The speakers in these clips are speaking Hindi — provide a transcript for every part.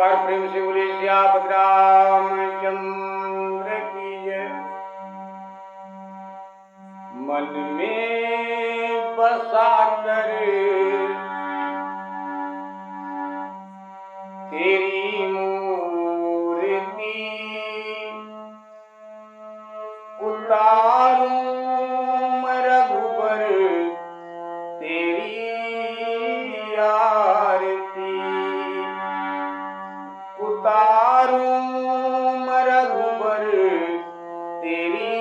बार प्रेम से बोले सियापत रामचंद्र की जय। मन में बसा कर तेरी मूर्ति उतारूं रघुबर तेरी आरती, उतारूं रघुबर तेरी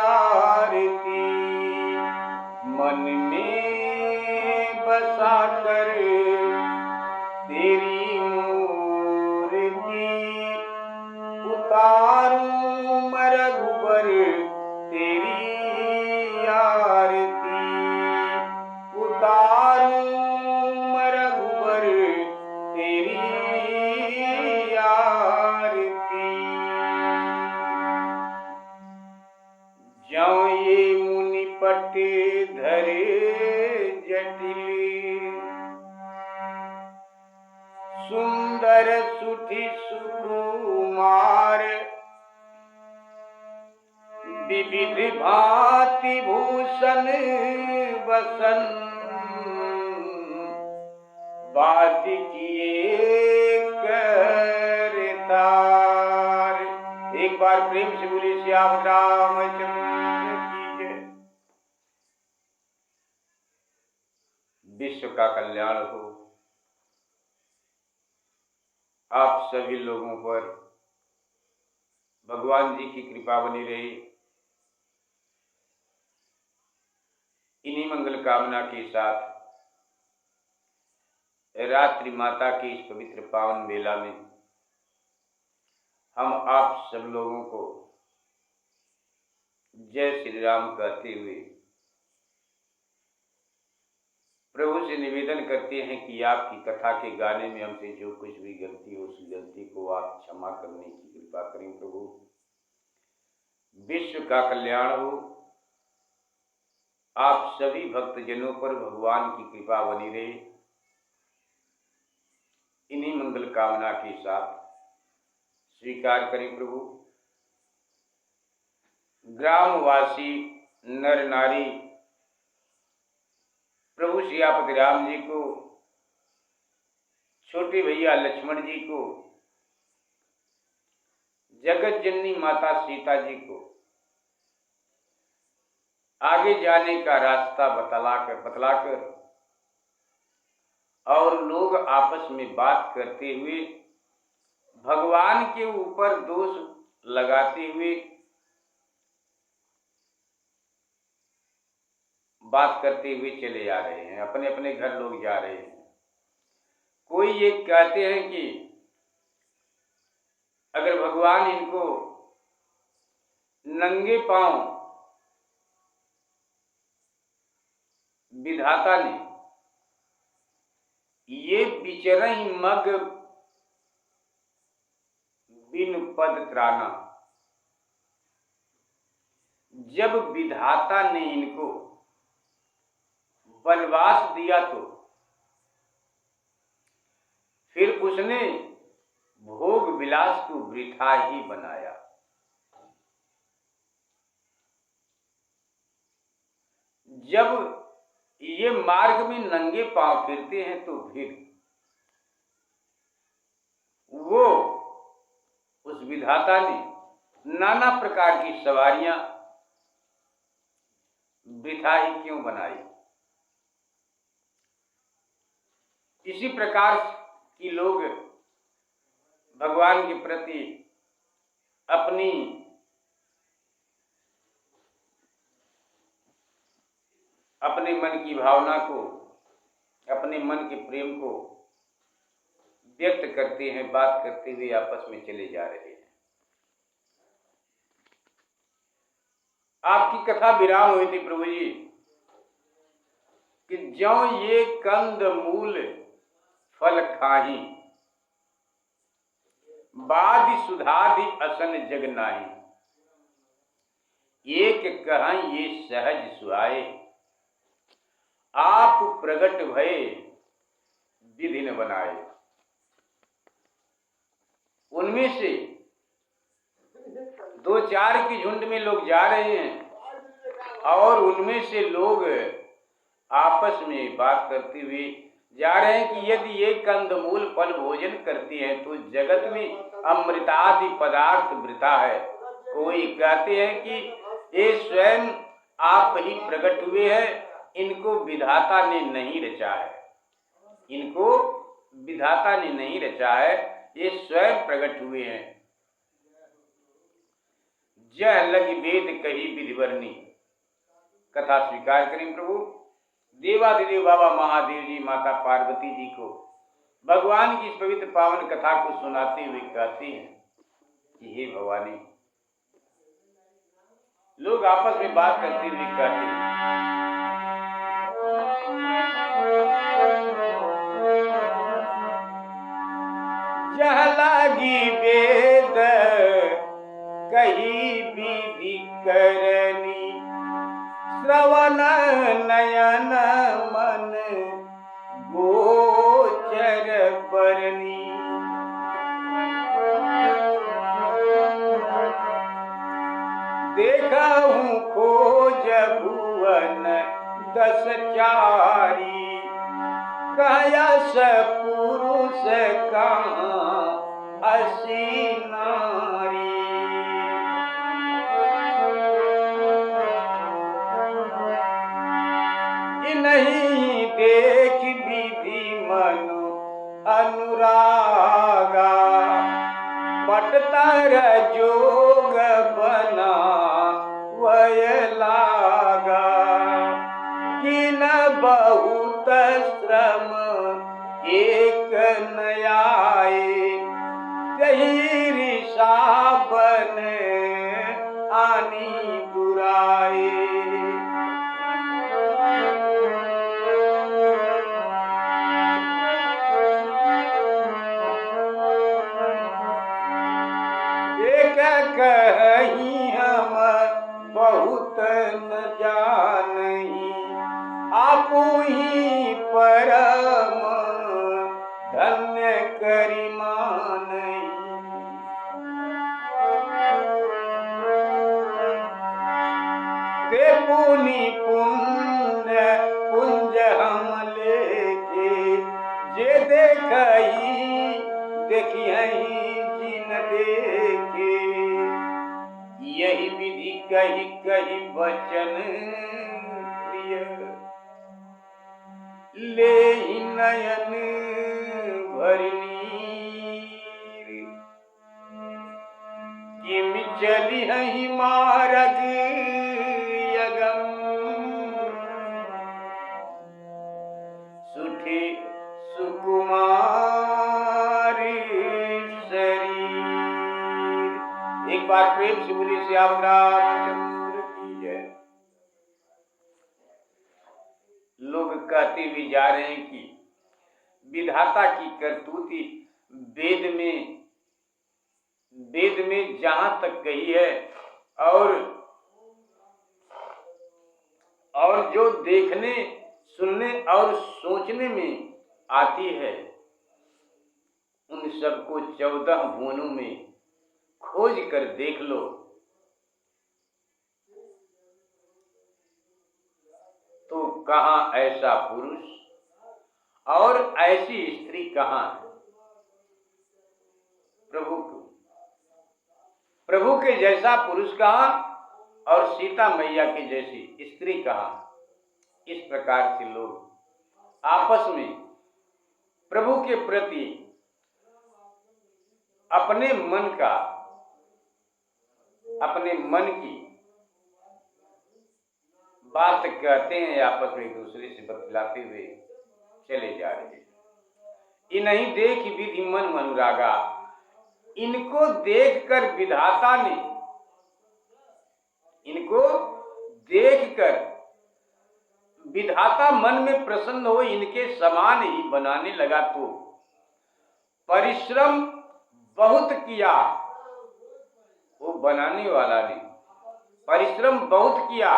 आरती। मन में बसा कर तेरी मूर्ति उतारूं रघुबर तेरी आरती, उतारूं रघुबर तेरी आरती। ज्यों ये मुनि पट धरे जटिल, सुंदर सुठी सुकुमार, विविध भांति भूषण वसन बात किए करतार। एक बार प्रेम से बोले श्याम रामचंद्र की जय। विश्व का कल्याण हो, आप सभी लोगों पर भगवान जी की कृपा बनी रही। इन्हीं मंगल कामना के साथ रात्रि माता के इस पवित्र पावन बेला में हम आप सब लोगों को जय श्री राम कहते हुए प्रभु से निवेदन करते हैं कि आपकी कथा के गाने में हमसे जो कुछ भी गलती हो, उस गलती को आप क्षमा करने की कृपा करें प्रभु। विश्व का कल्याण हो, आप सभी भक्तजनों पर भगवान की कृपा बनी रहे। इन्हीं मंगल कामना के साथ स्वीकार करें प्रभु। ग्रामवासी नर नारी प्रभु सियापति राम जी को, छोटे भैया लक्ष्मण जी को, जगत जननी माता सीता जी को आगे जाने का रास्ता बतलाकर और लोग आपस में बात करते हुए भगवान के ऊपर दोष लगाते हुए बात करते हुए चले जा रहे हैं। अपने अपने घर लोग जा रहे हैं। कोई ये कहते हैं कि अगर भगवान इनको नंगे पांव विधाता ने ये बिचरहि मग बिन पद त्राना, जब विधाता ने इनको वनवास दिया तो फिर उसने भोग विलास को वृथा ही बनाया। जब ये मार्ग में नंगे पांव फिरते हैं तो फिर वो उस विधाता ने नाना प्रकार की सवारियां वृथा ही क्यों बनाई। इसी प्रकार की लोग भगवान के प्रति अपने मन की भावना को, अपने मन के प्रेम को व्यक्त करते हैं, बात करते हुए आपस में चले जा रहे हैं। आपकी कथा विराम हुई थी प्रभु जी कि ज्यों ये कंद मूल फल खाही, बादि सुधादि असन जग नाही, एक कहीं ये सहज सुहाए, आप प्रगट भये विधि न बनाए। उनमें से 2-4 की झुंड में लोग जा रहे हैं और उनमें से लोग आपस में बात करते हुए जा रहे हैं कि यदि ये कंदमूल फल भोजन करते हैं तो जगत में अमृतादि पदार्थ वृथा है। कोई कहते हैं कि ये स्वयं आप ही प्रकट हुए हैं, इनको विधाता ने नहीं रचा है, इनको विधाता ने नहीं रचा है, ये स्वयं प्रकट हुए हैं। जह लगी वेद कही विधिवरणी। कथा स्वीकार करें प्रभु। देवादिदेव बाबा महादेव जी माता पार्वती जी को भगवान की इस पवित्र पावन कथा को सुनाते हुए कहते हैं कि हे भवानी, लोग आपस में बात करते हुए कहते हैं जह लागी वेद कही विधि करनी, श्रवण नयन मन गोचर परनी। देखा हूँ खोज भुवन 10 चारी, कहयस पुरुष कहाँ 80 नारी। नहीं देख विधि मनु अनुरागा, पटतर जोग बना वय लागा। किन बहुत श्रम एक न आए, कहीं ऋषाबन आनी दुराए। कहीं हम बहुत न जानही, आपू ही परम धन्य करि मानही। ते पुनि पुण्य पुंज हम लेके, जे देखही देखियहि जिन देखे। यही विधि कही कही वचन प्रिय, ले नयन भरनी। किम चली हहि मार्ग यगम, सुठे सुकुमार शरीर। एक बार प्रेम से बोलिए श्याम रामचंद्र की जय। लोग कहते भी जा रहे हैं कि विधाता की करतूती वेद में जहां तक कही है और जो देखने सुनने और सोचने में आती है, उन सबको 14 भुवनों में खोज कर देख लो तो कहाँ ऐसा पुरुष और ऐसी स्त्री कहाँ है। प्रभु के जैसा पुरुष कहाँ और सीता मैया की जैसी स्त्री कहाँ। इस प्रकार से लोग आपस में प्रभु के प्रति अपने मन की बात कहते हैं, आपस में एक दूसरे से बतलाते हुए चले जा रहे हैं। इन्हीं देख विधि मन अनुरागा, इनको देखकर विधाता ने, इनको देखकर विधाता मन में प्रसन्न हो इनके समान ही बनाने लगा। तो परिश्रम बहुत किया, वो बनाने वाला ने परिश्रम बहुत किया,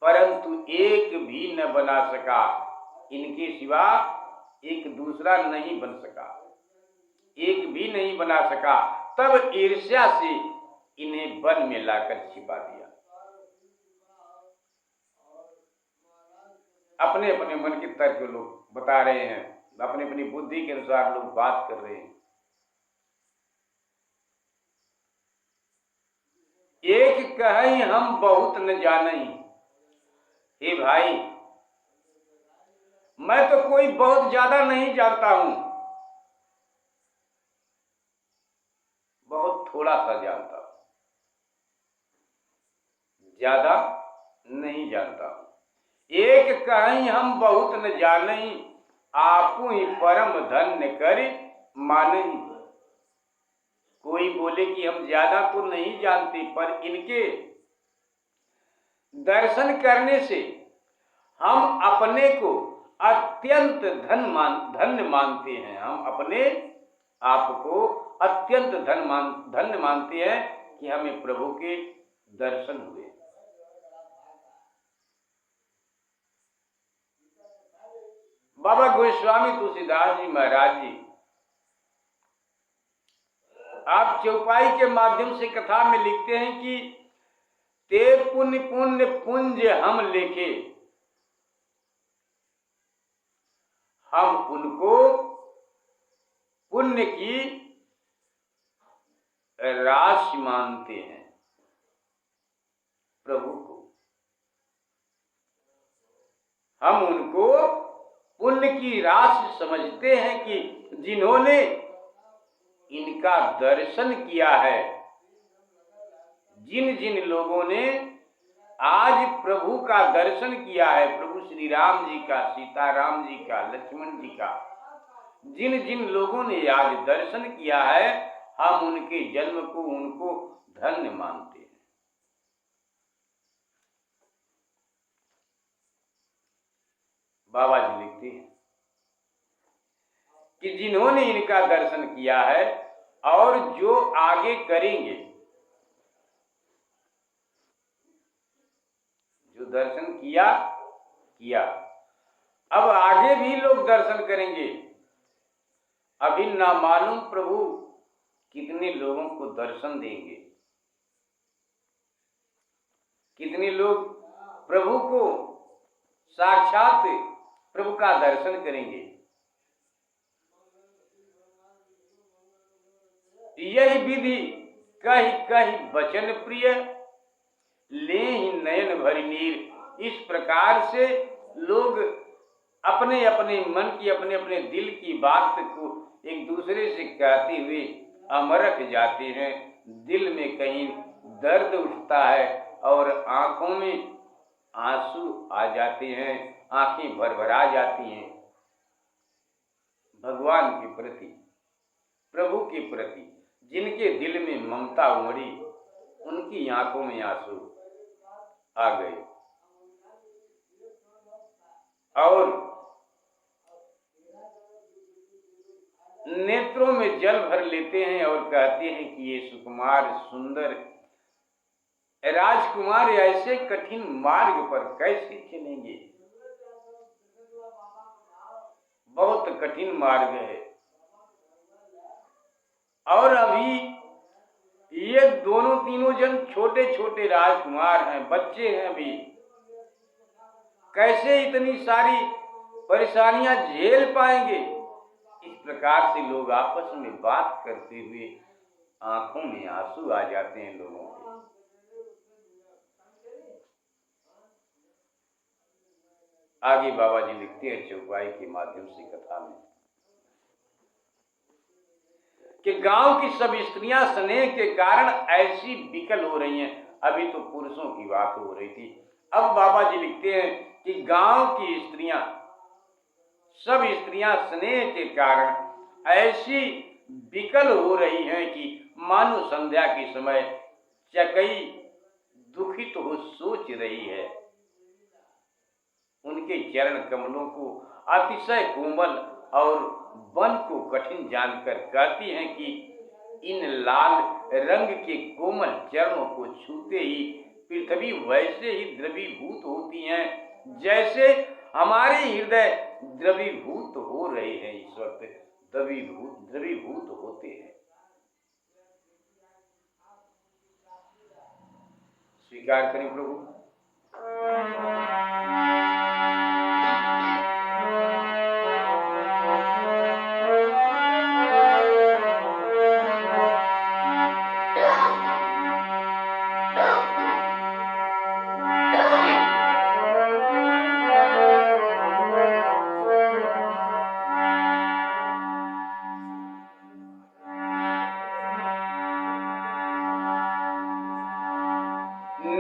परंतु एक भी न बना सका, इनके सिवा एक दूसरा नहीं बन सका। एक भी नहीं बना सका, तब ईर्ष्या से इन्हें वन में लाकर छिपा दिया। अपने अपने मन के तर्क लोग बता रहे हैं, अपनी अपनी बुद्धि के अनुसार लोग बात कर रहे हैं। एक कहीं हम बहुत न जानई, हे भाई मैं तो कोई बहुत ज्यादा नहीं जानता हूं, बहुत थोड़ा सा जानता हूं, ज्यादा नहीं जानता हूं। एक कहीं हम बहुत न जानई, आपू ही परम धन्य कर मानई। कोई बोले कि हम ज्यादा तो नहीं जानते, पर इनके दर्शन करने से हम अपने को अत्यंत धन्य मानते हैं। हम अपने आप को अत्यंत धन्य मानते हैं कि हमें प्रभु के दर्शन हुए। बाबा गोस्वामी तुलसीदास जी महाराज जी आप चौपाई के माध्यम से कथा में लिखते हैं कि ते पुण्य पुण्य पुंज हम लेखे, हम उनको पुण्य की राशि मानते हैं, प्रभु को हम उनको पुण्य की राशि समझते हैं कि जिन्होंने इनका दर्शन किया है। जिन जिन लोगों ने आज प्रभु का दर्शन किया है, प्रभु श्री राम जी का, सीताराम जी का, लक्ष्मण जी का, जिन जिन लोगों ने आज दर्शन किया है, हम उनके जन्म को उनको धन्य मानते हैं। बाबा जी लिखते हैं कि जिन्होंने इनका दर्शन किया है और जो आगे करेंगे, जो दर्शन किया, अब आगे भी लोग दर्शन करेंगे। अभी ना मालूम प्रभु कितने लोगों को दर्शन देंगे, कितने लोग प्रभु को साक्षात प्रभु का दर्शन करेंगे। यही विधि कही कही वचन प्रिय, ले ही नयन भरी नीर। इस प्रकार से लोग अपने अपने मन की, अपने अपने दिल की बात को एक दूसरे से कहते हुए अमरख जाते हैं। दिल में कहीं दर्द उठता है और आंखों में आंसू आ जाते हैं, आंखें भरभरा जाती हैं। भगवान के प्रति, प्रभु के प्रति जिनके दिल में ममता उमड़ी, उनकी आंखों में आंसू आ गए और नेत्रों में जल भर लेते हैं और कहते हैं कि ये सुकुमार सुंदर राजकुमार ऐसे कठिन मार्ग पर कैसे चलेंगे। बहुत कठिन मार्ग है। और अभी ये दोनों तीनों जन छोटे छोटे राजकुमार हैं, बच्चे हैं। अभी कैसे इतनी सारी परेशानियां झेल पाएंगे। इस प्रकार से लोग आपस में बात करते हुए आंखों में आंसू आ जाते हैं लोगों के। आगे बाबा जी लिखते हैं चौपाई के माध्यम से कथा में कि गांव की सब स्त्रियां स्नेह के कारण ऐसी विकल हो रही हैं। अभी तो पुरुषों की बात हो रही थी, अब बाबा जी लिखते हैं कि गांव की स्त्रियां, सब स्त्रियां स्नेह के कारण ऐसी विकल हो रही हैं कि मानो संध्या के समय चकई दुखित हो सोच रही है। उनके चरण कमलों को अतिशय कोमल और वन को कठिन जानकर कहती हैं कि इन लाल रंग के कोमल चरणों को छूते ही पृथ्वी वैसे ही द्रवीभूत होती हैं जैसे हमारे हृदय द्रवीभूत हो रहे हैं। इस वक्त द्रवीभूत होते हैं। स्वीकार करें प्रभु।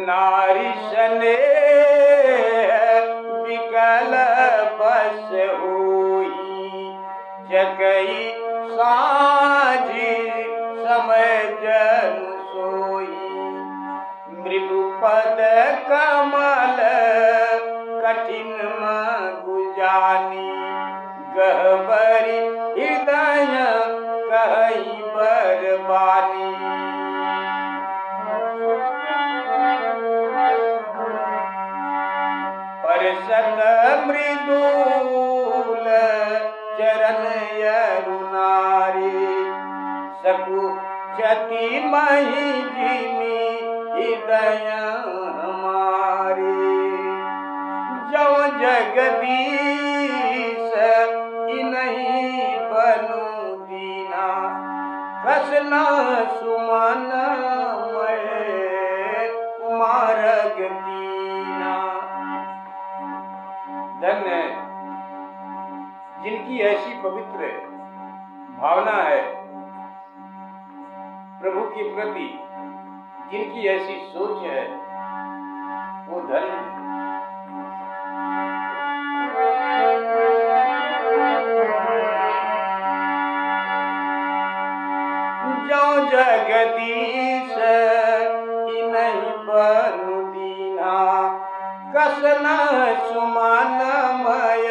नारी स्नेह विकल बस हुई, जगई साझी समय जन सोई। मृदु पद कमल कठिन मगु जानी, गहबरी हृदय कही बरबानी। परसत मृदुल चरण अरुणारी, सकुचति मही जिमी हृदय हमारे। जो जगदीश इन्हीं बनु दीना, कसना सुमन मैं मार्ग दीना। धन्य है जिनकी ऐसी पवित्र भावना है प्रभु के प्रति, जिनकी ऐसी सोच है, वो धन्य है। जो जगदीश इन्हीं बनु दीना, कसना सुमनमय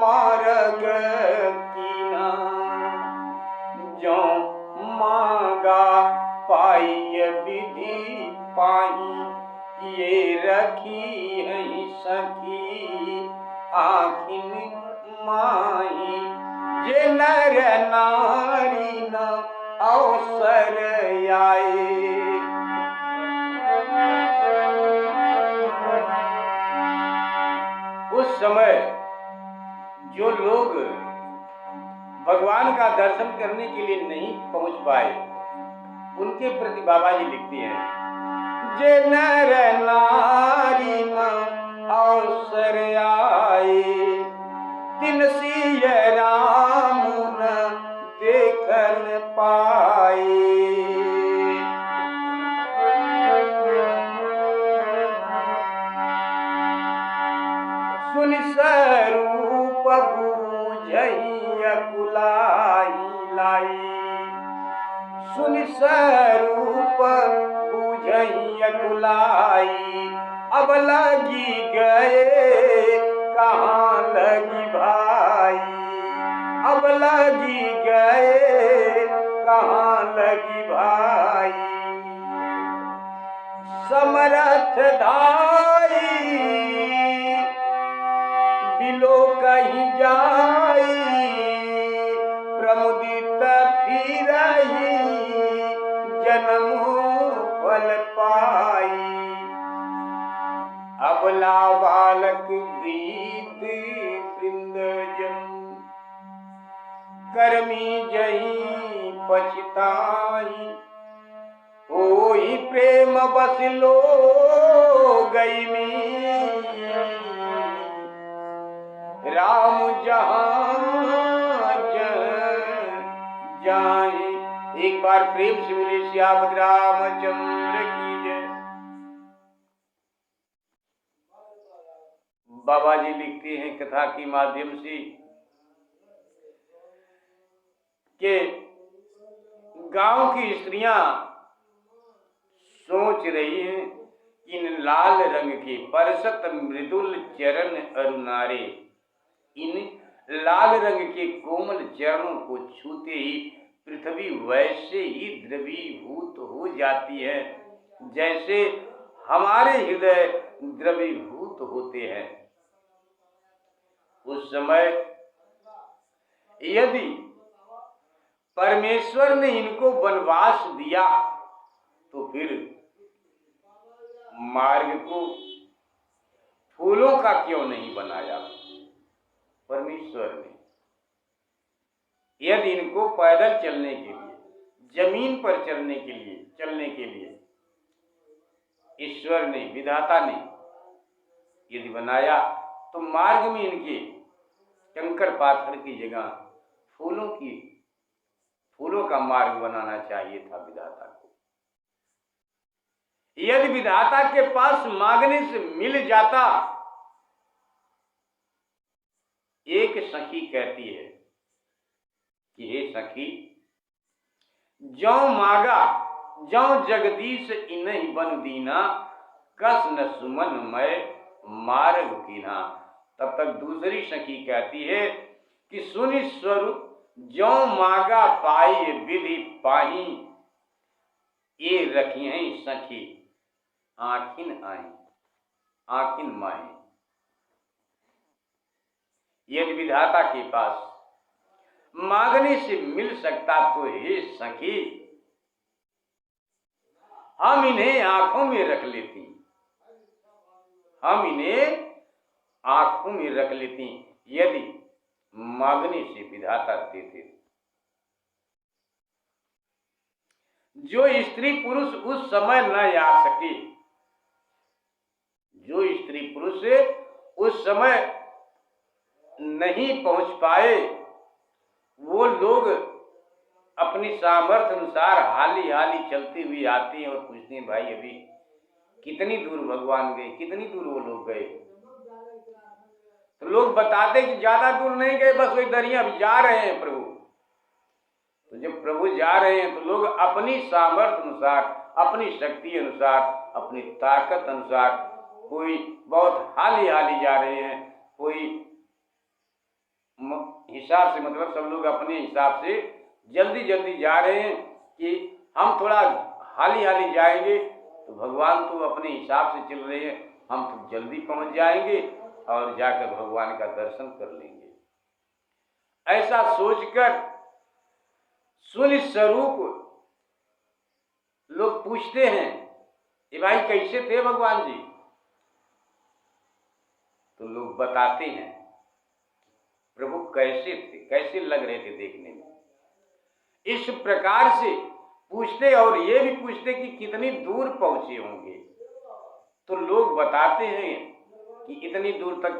मार्ग कीना। जो मांगा पाई विधि पाई, ये रखी है सखी आखिन माही। जे नर नारी न अवसर आए, उस समय जो लोग भगवान का दर्शन करने के लिए नहीं पहुंच पाए, उनके प्रति बाबा जी लिखते हैं, जे नर नारी न अवसर आए, तिन सिय राम न देखन पाए। सुन स्वरूप बूझहि अकुलाई लाई, सुन स्वरूप बूझहि अकुलाई। अब लगी गए कहाँ लगी भाई, अब लगी गए कहाँ लगी भाई। समरथ धाई बिलो कहीं जाई, प्रमुदित फिरही जन्म फल पाई। अबला बालक वृद्ध वृंदजन, कर्मी जही पछताई। होई प्रेम बस लो गई में, राम जहाँ जाए। एक बार प्रेम से बोले श्यामत रामचंद्र की जय। बाबा जी लिखते हैं कथा के माध्यम से कि गांव की स्त्रियां सोच रही हैं कि इन लाल रंग के परसत मृदुल चरण अरुणारे, इन लाल रंग के कोमल चरणों को छूते ही पृथ्वी वैसे ही द्रवीभूत हो जाती है जैसे हमारे हृदय द्रवीभूत होते हैं। उस समय यदि परमेश्वर ने इनको वनवास दिया तो फिर मार्ग को फूलों का क्यों नहीं बनाया परमेश्वर ने? यदि इनको पैदल चलने के लिए, जमीन पर चलने के लिए ईश्वर ने, विधाता ने यदि बनाया तो मार्ग में इनके कंकड़ पाथर की जगह फूलों का मार्ग बनाना चाहिए था विधाता को। यदि विधाता के पास मांगने से मिल जाता। एक सखी कहती है कि हे सखी, जौ मांगा जौ जगदीश इन्हीं बन दीना, कस न सुमन मैं मार्ग कीना। तब तक दूसरी सखी कहती है कि सुनि स्वरूप जौ मांगा पाई विधि पाही, ये रखी हैं सखी आखिन आई आखिन माही। यदि विधाता के पास मांगने से मिल सकता तो हे सखी, हम इन्हें आंखों में रख लेती, यदि मांगने से विधाता देते। जो स्त्री पुरुष उस समय न आ सके, उस समय नहीं पहुंच पाए, वो लोग अपनी सामर्थ्य अनुसार हाली हाली चलती हुई आती हैं और पूछते हैं भाई अभी कितनी दूर भगवान गए, कितनी दूर वो लोग गए। तो लोग बताते कि ज्यादा दूर नहीं गए, बस वही दरिया अभी जा रहे हैं प्रभु। तो जब प्रभु जा रहे हैं तो लोग अपनी सामर्थ्य अनुसार, अपनी शक्ति अनुसार, अपनी ताकत अनुसार, कोई बहुत हाली हाली जा रहे हैं, कोई हिसाब से, मतलब सब लोग अपने हिसाब से जल्दी जल्दी जा रहे हैं कि हम थोड़ा हाली हाली जाएंगे तो भगवान तो अपने हिसाब से चल रहे हैं, हम तो जल्दी पहुंच जाएंगे और जाकर भगवान का दर्शन कर लेंगे। ऐसा सोचकर सुनि स्वरूप लोग पूछते हैं कि भाई कैसे थे भगवान जी? तो लोग बताते हैं प्रभु कैसे थे, कैसे लग रहे थे देखने में। इस प्रकार से पूछते और ये भी पूछते कि कितनी दूर पहुंचे होंगे। तो लोग बताते हैं कि इतनी दूर तक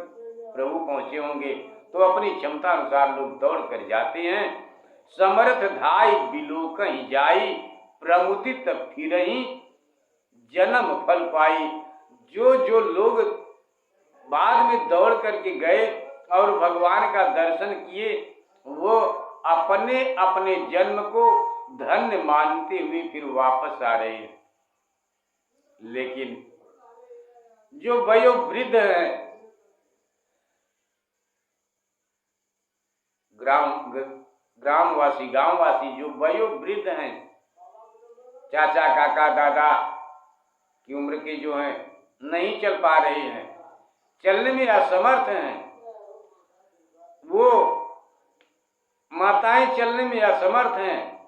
प्रभु पहुंचे होंगे। तो अपनी क्षमता अनुसार लोग दौड़ कर जाते हैं। समर्थ धाई बिलोकहि जाई, प्रमुदित फिरहि जन्म फल पाई। जो जो लोग बाद में दौड़ करके गए और भगवान का दर्शन किए, वो अपने अपने जन्म को धन्य मानते हुए फिर वापस आ रहे हैं। लेकिन जो वयोवृद्ध हैं, गांववासी जो वयोवृद्ध हैं, चाचा काका दादा की उम्र के जो हैं, नहीं चल पा रहे हैं, चलने में असमर्थ हैं, वो माताएं चलने में असमर्थ हैं,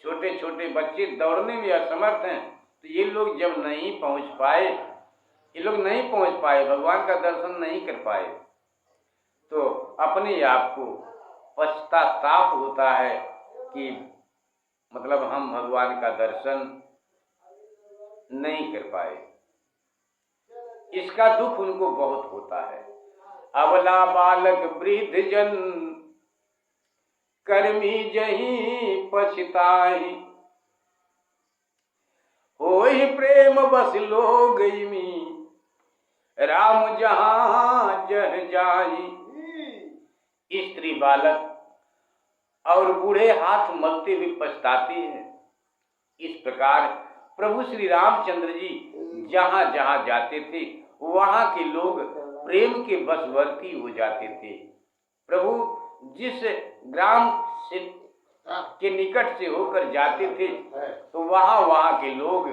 छोटे छोटे बच्चे दौड़ने में असमर्थ हैं। तो ये लोग जब नहीं पहुंच पाए, भगवान का दर्शन नहीं कर पाए, तो अपने आप को पश्चाताप होता है कि मतलब हम भगवान का दर्शन नहीं कर पाए। इसका दुख उनको बहुत होता है। अबला बालक वृद्ध जन कर्मी जहीं पछताहि, होहि प्रेम बस लोग में राम जहां जह जाहि। स्त्री बालक और बूढ़े हाथ मलते हुए पछताते हैं। इस प्रकार प्रभु श्री रामचंद्र जी जहां जहां जाते थे वहां के लोग प्रेम के वशवर्ती हो जाते थे। प्रभु जिस ग्राम से के निकट से होकर जाते थे तो वहां के लोग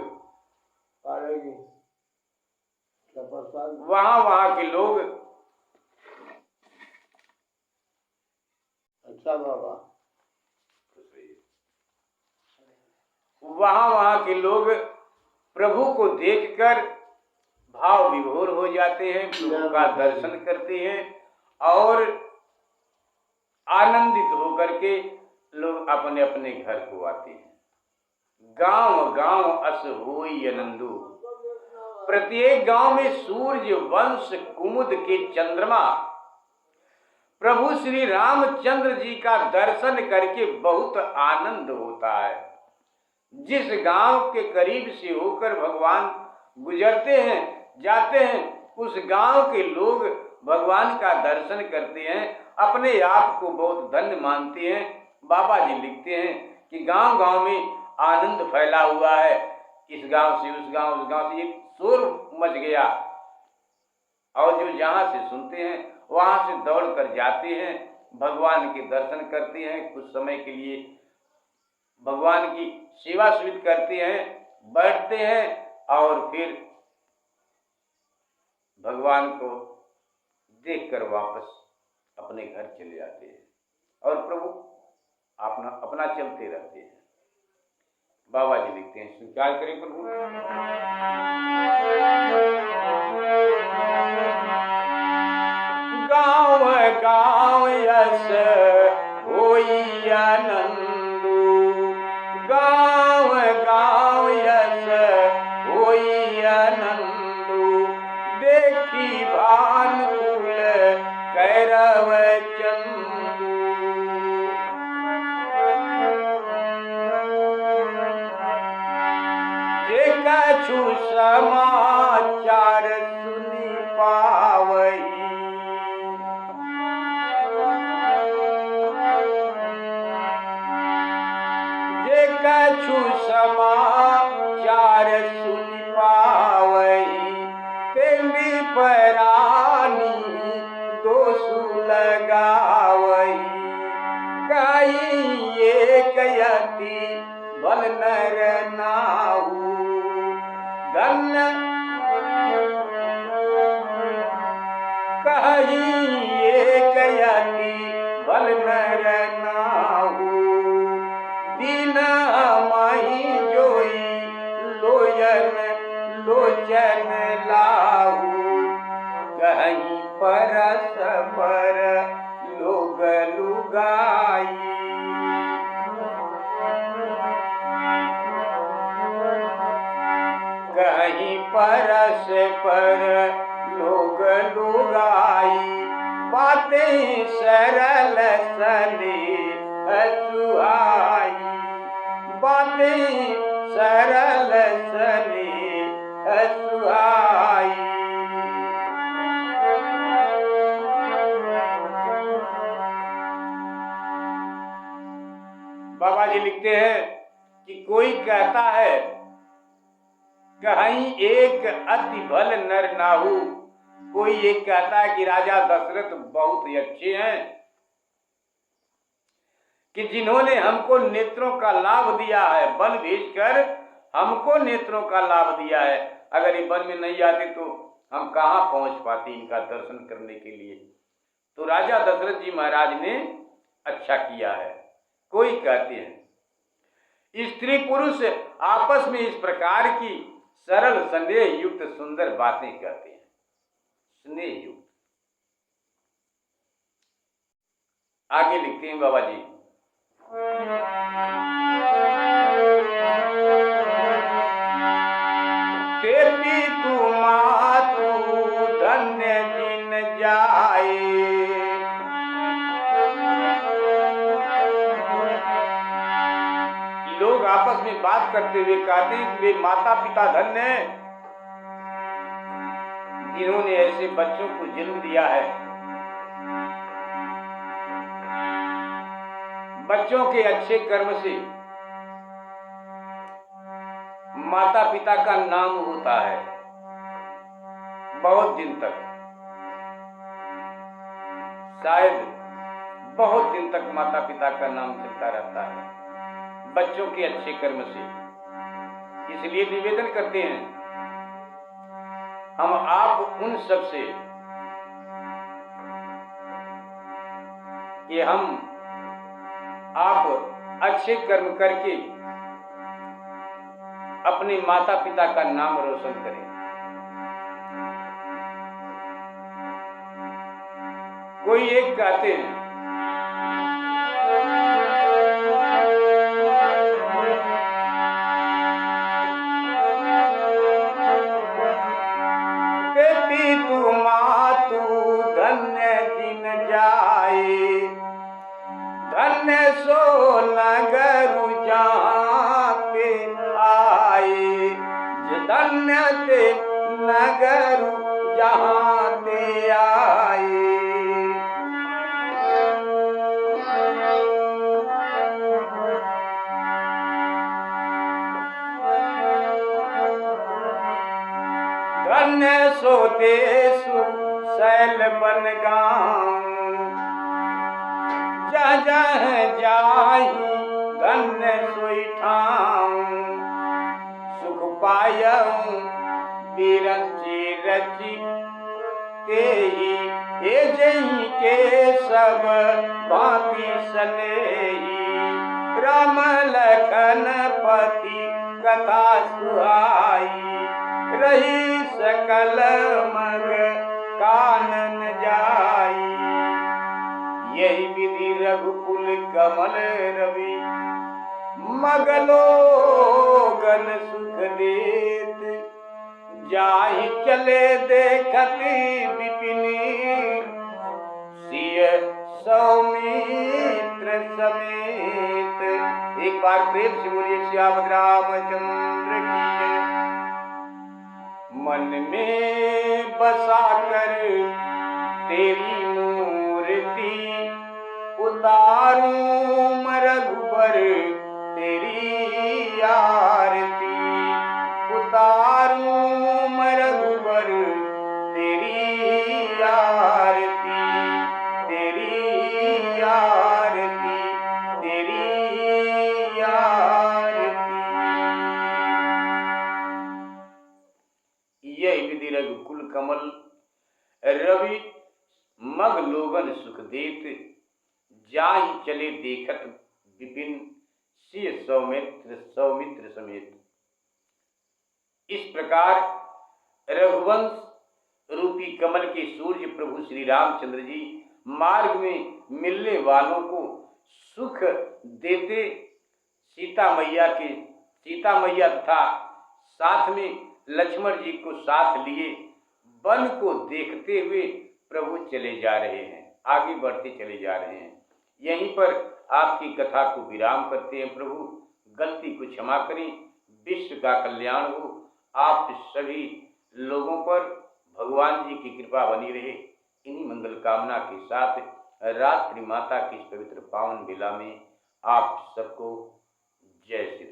अच्छा बाबा वहाँ के लोग प्रभु को देखकर भाव विभोर हो जाते हैं, प्रभु का दर्शन करते हैं और आनंदित होकर के लोग अपने अपने घर को आते हैं। गांव गांव अस होई आनंदो, प्रत्येक गांव में सूर्य वंश कुमुद के चंद्रमा प्रभु श्री रामचंद्र जी का दर्शन करके बहुत आनंद होता है। जिस गांव के करीब से होकर भगवान गुजरते हैं, जाते हैं, उस गांव के लोग भगवान का दर्शन करते हैं, अपने आप को बहुत धन्य मानते हैं। बाबा जी लिखते हैं कि गांव गांव में आनंद फैला हुआ है, इस गांव से उस गांव, उस गांव से एक शोर मच गया और जो जहां से सुनते हैं वहां से दौड़ कर जाते हैं, भगवान के दर्शन करते हैं, कुछ समय के लिए भगवान की सेवा सुविधा करते हैं, बैठते हैं और फिर भगवान को देखकर वापस अपने घर चले जाते हैं और प्रभु अपना चलते रहते हैं। बाबा जी लिखते हैं, स्वीकार करें प्रभु। गाँव गाँव यस होई आनंदो, गाँव गाँव यस होई आनंदो, देखी भानुकुल कैरव चंदू। जे कछु समाचार सुनी पावई, जे कछु समाचार सुनी पावई, तेली परानी दोषु लगावई। कई एक यति बल नर नाहु, धन्य कहीं एक यति बल नर नाहु, दीन मही जोई लोयन लोचन लाहु। कहीं परस पर लोग लुगाई, कहीं परस पर लोग लुगाई। बातें सरल सनेह सुहाई, बातें सरल सनेह सुहाई। बाबा जी लिखते हैं कि कोई कहता है कहीं एक अति भल नर नाहु, कोई एक कहता है कि राजा दशरथ बहुत ही अच्छे हैं कि जिन्होंने हमको नेत्रों का लाभ दिया है, वन भेजकर हमको नेत्रों का लाभ दिया है। अगर ये वन में नहीं आते तो हम कहाँ पहुंच पाते इनका दर्शन करने के लिए। तो राजा दशरथ जी महाराज ने अच्छा किया है। कोई कहते हैं स्त्री पुरुष आपस में इस प्रकार की सरल स्नेह युक्त सुंदर बातें कहते हैं, स्नेह युक्त। आगे लिखते हैं बाबा जी, तेपी तू मातु धन्य जिन जाए, लोग आपस में बात करते हुए कहते हैं कि वे माता पिता धन्य हैं जिन्होंने ऐसे बच्चों को जन्म दिया है। बच्चों के अच्छे कर्म से माता पिता का नाम होता है बहुत दिन तक, शायद बहुत दिन तक माता पिता का नाम चलता रहता है बच्चों के अच्छे कर्म से। इसलिए निवेदन करते हैं हम आप उन सब से कि हम आप अच्छे कर्म करके अपने माता पिता का नाम रोशन करें। कोई एक कहते हैं के पितु मातु धन्य जिन जाए, धन्य सो नगरु जहाँ पे आए, धन्य ते नगरु जहाँ ते आए। धन्य सो देसु शैल बन गाँव, जहाँ जहाँ जाहि धन्य सोई ठाम, सुख पायऊ बिरंची रची तेहि, ये जही के सब भांति सनेही, राम लखन पति कथा सुहाई, रही सकल मग कानन जाई। यही विधि रघुकुल कमल रवि, मगलो गन सुख देत, जाहि चले देखत विपिनी, सिय सौमित्र समेत। एक बार प्रेम से बोलिए श्याम रामचंद्र की जय। मन में बसा कर तेरी मूर्ति, उतारूं रघुबर तेरी आरती, उतारूं रघुबर तेरी आरती, तेरी आरती, तेरी आरती। यह विधि रघुकुल कमल रवि, मग लोगन सुख देत, जाहि चले देखत विपिन, सिय सौमित्र समेत। इस प्रकार रघुवंश रूपी कमल के सूर्य प्रभु श्री रामचंद्र जी मार्ग में मिलने वालों को सुख देते सीता मैया तथा साथ में लक्ष्मण जी को साथ लिए वन को देखते हुए प्रभु चले जा रहे हैं, आगे बढ़ते चले जा रहे हैं। यहीं पर आपकी कथा को विराम करते हैं। प्रभु गलती को क्षमा करें, विश्व का कल्याण हो, आप सभी लोगों पर भगवान जी की कृपा बनी रहे। इन्हीं मंगल कामना के साथ रात्रि माता की इस पवित्र पावन बेला में आप सबको जय श्री